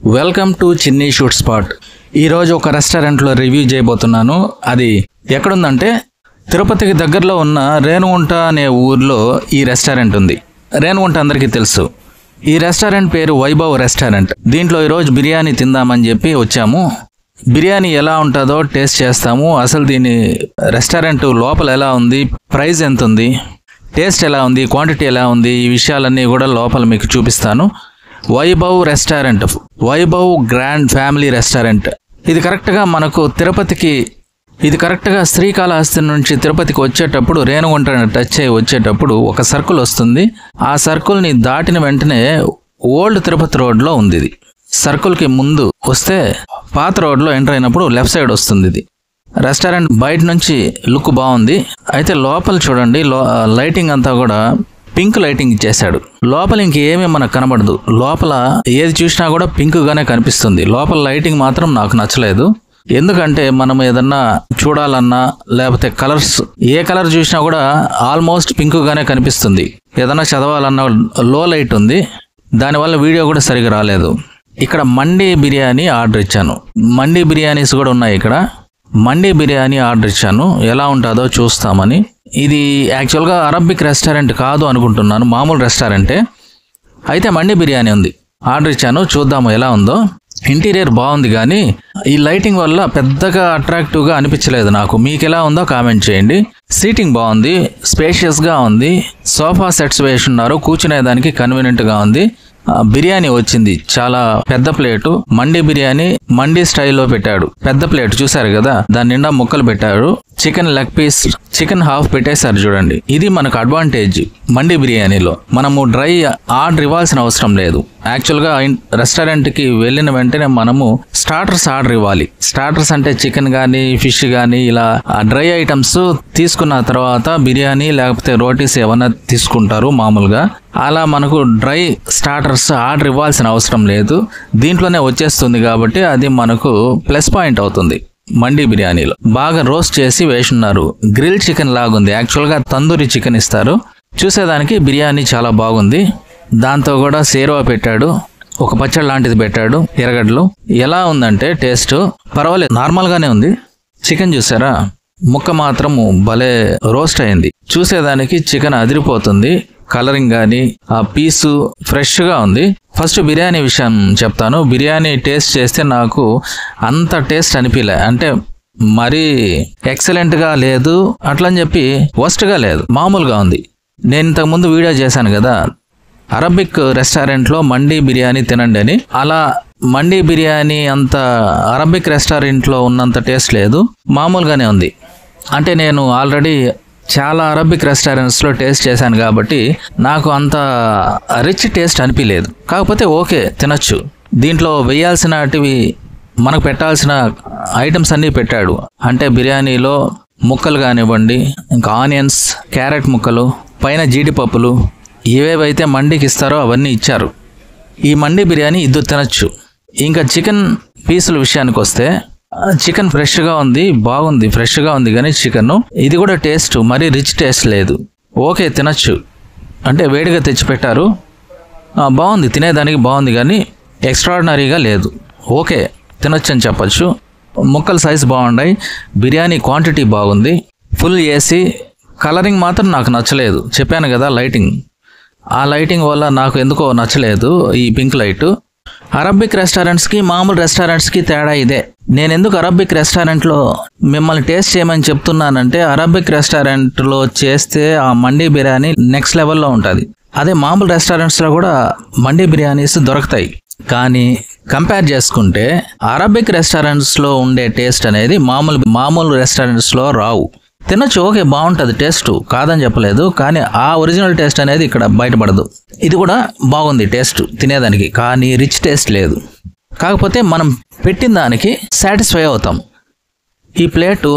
Welcome to చిన్ని shoot spot. ఈరోజు ఒక రెస్టారెంట్లో రివ్యూ చేయబోతున్నాను. అది ఎక్కడుందంటే తిరుపతికి దగ్గరలో ఉన్న రేణుగుంట అనే ఊర్లో ఈ రెస్టారెంట్ ఉంది. రేణుగుంట అందరికీ తెలుసు. ఈ రెస్టారెంట్ పేరు వైభవ్ రెస్టారెంట్. దీంట్లో ఈరోజు బిర్యానీ తిందామని చెప్పి వచ్చాము. బిర్యానీ ఎలా ఉంటుందో టేస్ట్ చేస్తాము. అసలు దీని రెస్టారెంట్ లోపల ఎలా ఉంది, ప్రైస్ ఎంత ఉంది, టేస్ట్ ఎలా ఉంది, క్వాంటిటీ ఎలా ఉంది, ఈ విషయాలన్నీ కూడా లోపల మీకు చూపిస్తాను. Vaibhav restaurant, Vaibhav grand family restaurant. ఇది కరెక్ట్గా మనకు తిరుపతికి, ఇది కరెక్ట్గా శ్రీకాళహస్తి నుంచి తిరుపతికి వచ్చేటప్పుడు రేణుగుంట టచ్ అయ్యి వచ్చేటప్పుడు ఒక సర్కిల్ వస్తుంది. ఆ సర్కిల్ని దాటిన వెంటనే ఓల్డ్ తిరుపతి రోడ్లో ఉంది. ఇది సర్కిల్కి ముందు వస్తే పాత రోడ్లో ఎంటర్ అయినప్పుడు లెఫ్ట్ సైడ్ వస్తుంది. ఇది రెస్టారెంట్ బయట నుంచి లుక్ బాగుంది. అయితే లోపల చూడండి, లైటింగ్ అంతా కూడా పింక్ లైటింగ్ ఇచ్చేసాడు. లోపల ఇంకేమీ మనకు కనబడదు. లోపల ఏది చూసినా కూడా పింక్ గానే కనిపిస్తుంది. లోపల లైటింగ్ మాత్రం నాకు నచ్చలేదు. ఎందుకంటే మనం ఏదన్నా చూడాలన్నా లేకపోతే కలర్స్, ఏ కలర్ చూసినా కూడా ఆల్మోస్ట్ పింక్ గానే కనిపిస్తుంది. ఏదన్నా చదవాలన్నా లో లైట్ ఉంది. దానివల్ల వీడియో కూడా సరిగా రాలేదు. ఇక్కడ మండీ బిర్యానీ ఆర్డర్ ఇచ్చాను. మండీ బిర్యానీస్ కూడా ఉన్నాయి ఇక్కడ. మండీ బిర్యానీ ఆర్డర్ ఇచ్చాను. ఎలా ఉంటుందో చూస్తామని. ఇది యాక్చువల్గా అరబిక్ రెస్టారెంట్ కాదు అనుకుంటున్నాను, మామూలు రెస్టారెంటే. అయితే మండీ బిర్యానీ ఉంది. ఆర్డర్ ఇచ్చాను, చూద్దాము ఎలా ఉందో. ఇంటీరియర్ బాగుంది కానీ ఈ లైటింగ్ వల్ల పెద్దగా అట్రాక్టివ్గా అనిపించలేదు నాకు. మీకు ఎలా ఉందో కామెంట్ చేయండి. సీటింగ్ బాగుంది, స్పేషియస్గా ఉంది. సోఫా సెట్స్ వేసి ఉన్నారు, కూర్చునేదానికి కన్వీనియంట్గా ఉంది. బిర్యానీ వచ్చింది, చాలా పెద్ద ప్లేటు. మండీ బిర్యానీ మండీ స్టైల్లో పెట్టాడు. పెద్ద ప్లేట్ చూసారు కదా, దాని నిండా ముక్కలు పెట్టారు. Chicken leg piece, chicken half పెట్టేశారు చూడండి. ఇది మనకు అడ్వాంటేజ్ మండీ బిర్యానీలో. మనము డ్రై ఆర్డర్ ఇవ్వాల్సిన అవసరం లేదు. యాక్చువల్గా రెస్టారెంట్కి వెళ్ళిన వెంటనే మనము స్టార్టర్స్ ఆర్డర్ ఇవ్వాలి. స్టార్టర్స్ అంటే చికెన్ కానీ ఫిష్ కానీ ఇలా డ్రై ఐటమ్స్ తీసుకున్న తర్వాత బిర్యానీ లేకపోతే రోటీస్ ఏమన్నా తీసుకుంటారు మామూలుగా. అలా మనకు డ్రై స్టార్టర్స్ ఆర్డర్ ఇవ్వాల్సిన అవసరం లేదు. దీంట్లోనే వచ్చేస్తుంది కాబట్టి అది మనకు ప్లస్ పాయింట్ అవుతుంది. మండీ బిర్యానీలో బాగా రోస్ట్ చేసి వేసున్నారు. గ్రిల్ చికెన్ లాగుంది. యాక్చువల్గా తందూరి చికెన్ ఇస్తారు. చూసేదానికి బిర్యానీ చాలా బాగుంది. దాంతో కూడా సేర్వా పెట్టాడు, ఒక పచ్చడి లాంటిది పెట్టాడు, ఎర్రగడ్డలు. ఎలా ఉందంటే టేస్ట్ పర్వాలేదు, నార్మల్గానే ఉంది. చికెన్ చూసారా, ముక్క మాత్రం భలే రోస్ట్ అయింది. చూసేదానికి చికెన్ అదిరిపోతుంది. కలరింగ్ కానీ ఆ పీసు ఫ్రెష్గా ఉంది. ఫస్ట్ బిర్యానీ విషయం చెప్తాను. బిర్యానీ టేస్ట్ చేస్తే నాకు అంత టేస్ట్ అనిపించలే. అంటే మరీ ఎక్సలెంట్గా లేదు, అట్లని చెప్పి వర్స్ట్గా లేదు, మామూలుగా ఉంది. నేను ఇంతకుముందు వీడియో చేశాను కదా, అరబిక్ రెస్టారెంట్లో మండీ బిర్యానీ తినండి అని. అలా మండీ బిర్యానీ అంత అరబిక్ రెస్టారెంట్లో ఉన్నంత టేస్ట్ లేదు, మామూలుగానే ఉంది. అంటే నేను ఆల్రెడీ చాలా అరబిక్ రెస్టారెంట్స్లో టేస్ట్ చేశాను కాబట్టి నాకు అంత రిచ్ టేస్ట్ అనిపించలేదు. కాకపోతే ఓకే, తినచ్చు. దీంట్లో వేయాల్సినటివి, మనకు పెట్టాల్సిన ఐటమ్స్ అన్నీ పెట్టాడు. అంటే బిర్యానీలో ముక్కలు కానివ్వండి, ఇంకా ఆనియన్స్, క్యారెట్ ముక్కలు, పైన జీడిపప్పులు, ఏవేవైతే మండీకి ఇస్తారో అవన్నీ ఇచ్చారు. ఈ మండీ బిర్యానీ ఇద్దరు తినచ్చు. ఇంకా చికెన్ పీసుల విషయానికి వస్తే చికెన్ ఫ్రెష్గా ఉంది, బాగుంది, ఫ్రెష్గా ఉంది. కానీ చికెన్ ఇది కూడా టేస్ట్ మరీ రిచ్ టేస్ట్ లేదు. ఓకే, తినచ్చు. అంటే వేడిగా తెచ్చిపెట్టారు, బాగుంది, తినేదానికి బాగుంది. కానీ ఎక్స్ట్రాడినరీగా లేదు. ఓకే, తినొచ్చు అని చెప్పచ్చు. ముక్కల సైజు బాగున్నాయి. బిర్యానీ క్వాంటిటీ బాగుంది. Full AC. కలరింగ్ మాత్రం నాకు నచ్చలేదు. చెప్పాను కదా లైటింగ్, ఆ లైటింగ్ వల్ల నాకు ఎందుకో నచ్చలేదు ఈ పింక్ లైట్. అరబిక్ రెస్టారెంట్స్కి మామూలు రెస్టారెంట్స్కి తేడా ఇదే. నేను ఎందుకు అరబిక్ రెస్టారెంట్లో మిమ్మల్ని టేస్ట్ చేయమని చెప్తున్నానంటే, అరబిక్ రెస్టారెంట్లో చేస్తే ఆ మండీ బిర్యానీ నెక్స్ట్ లెవెల్లో ఉంటుంది. అదే మామూలు రెస్టారెంట్స్లో కూడా మండీ బిర్యానీస్ దొరుకుతాయి. కానీ కంపేర్ చేసుకుంటే అరబిక్ రెస్టారెంట్స్లో ఉండే టేస్ట్ అనేది మామూలు రెస్టారెంట్స్లో రావు. తినచ్చు, ఓకే, బాగుంటుంది టేస్ట్, కాదని చెప్పలేదు. కానీ ఆ ఒరిజినల్ టేస్ట్ అనేది ఇక్కడ బయటపడదు. ఇది కూడా బాగుంది టేస్ట్ తినేదానికి, కానీ రిచ్ టేస్ట్ లేదు. కాకపోతే మనం పెట్టిన దానికి సాటిస్ఫై అవుతాం. ఈ plate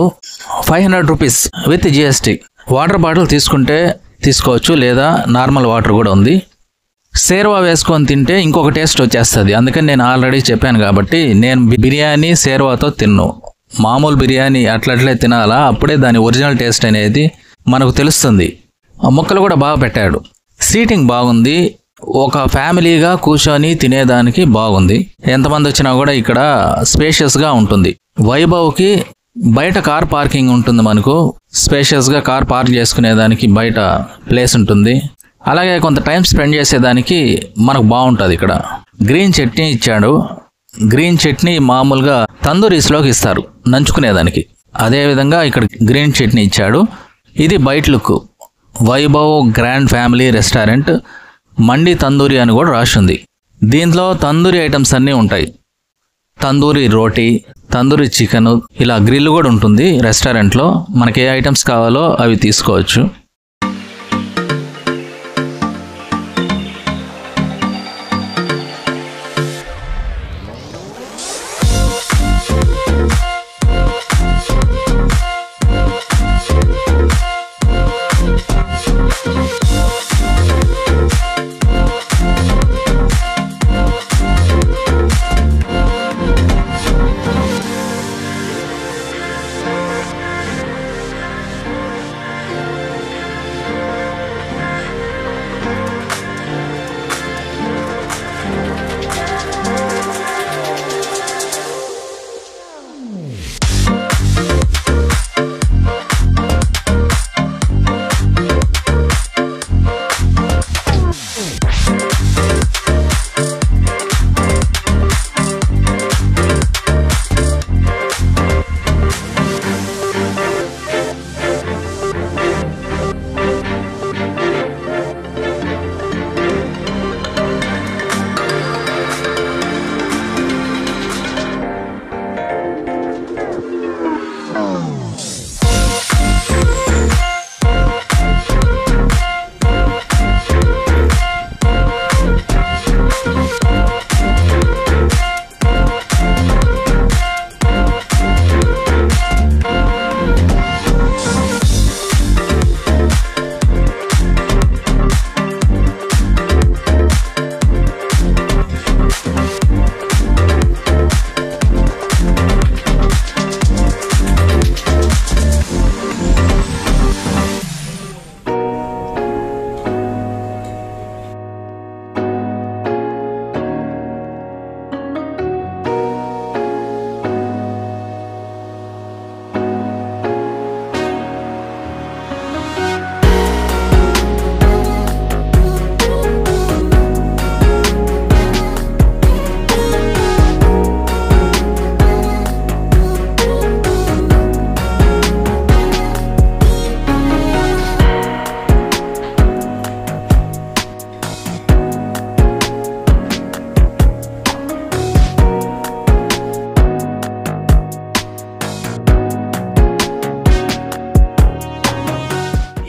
500 rupees with GST. Water bottle తీసుకుంటే తీసుకోవచ్చు, లేదా నార్మల్ వాటర్ కూడా ఉంది. సేర్వా వేసుకొని తింటే ఇంకొక టేస్ట్ వచ్చేస్తుంది. అందుకని నేను ఆల్రెడీ చెప్పాను కాబట్టి నేను బిర్యానీ సేర్వాతో తిన్ను. మామూలు బిర్యానీ అట్లట్లే తినాలా, అప్పుడే దాని ఒరిజినల్ టేస్ట్ అనేది మనకు తెలుస్తుంది. ఆ ముక్కలు కూడా బాగా పెట్టాడు. సీటింగ్ బాగుంది. ఒక ఫ్యామిలీగా కూర్చొని తినేదానికి బాగుంది. ఎంతమంది వచ్చినా కూడా ఇక్కడ స్పేషియస్గా ఉంటుంది. వైభవ్కి బయట కార్ పార్కింగ్ ఉంటుంది. మనకు స్పేషియస్గా కార్ పార్క్ చేసుకునేదానికి బయట ప్లేస్ ఉంటుంది. అలాగే కొంత టైం స్పెండ్ చేసేదానికి మనకు బాగుంటుంది. ఇక్కడ గ్రీన్ చట్నీ ఇచ్చాడు. గ్రీన్ చట్నీ మామూలుగా తందూరీస్లోకి ఇస్తారు నంచుకునేదానికి. అదేవిధంగా ఇక్కడ గ్రీన్ చట్నీ ఇచ్చాడు. ఇది బయట look. Vaibhav grand family restaurant mandi tandoori అని కూడా రాసింది. దీంట్లో తందూరి ఐటమ్స్ అన్నీ ఉంటాయి. తందూరి రోటీ, తందూరి చికెన్, ఇలా గ్రిల్ కూడా ఉంటుంది రెస్టారెంట్లో. మనకి ఏ ఐటమ్స్ కావాలో అవి తీసుకోవచ్చు.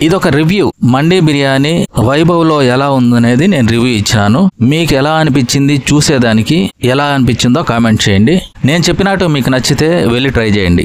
ఇదొక రివ్యూ. మండీ బిర్యానీ వైభవ్లో ఎలా ఉందనేది నేను రివ్యూ ఇచ్చాను. మీకు ఎలా అనిపించింది, చూసేదానికి ఎలా అనిపించిందో కామెంట్ చేయండి. నేను చెప్పినట్టు మీకు నచ్చితే వెళ్ళి ట్రై చేయండి.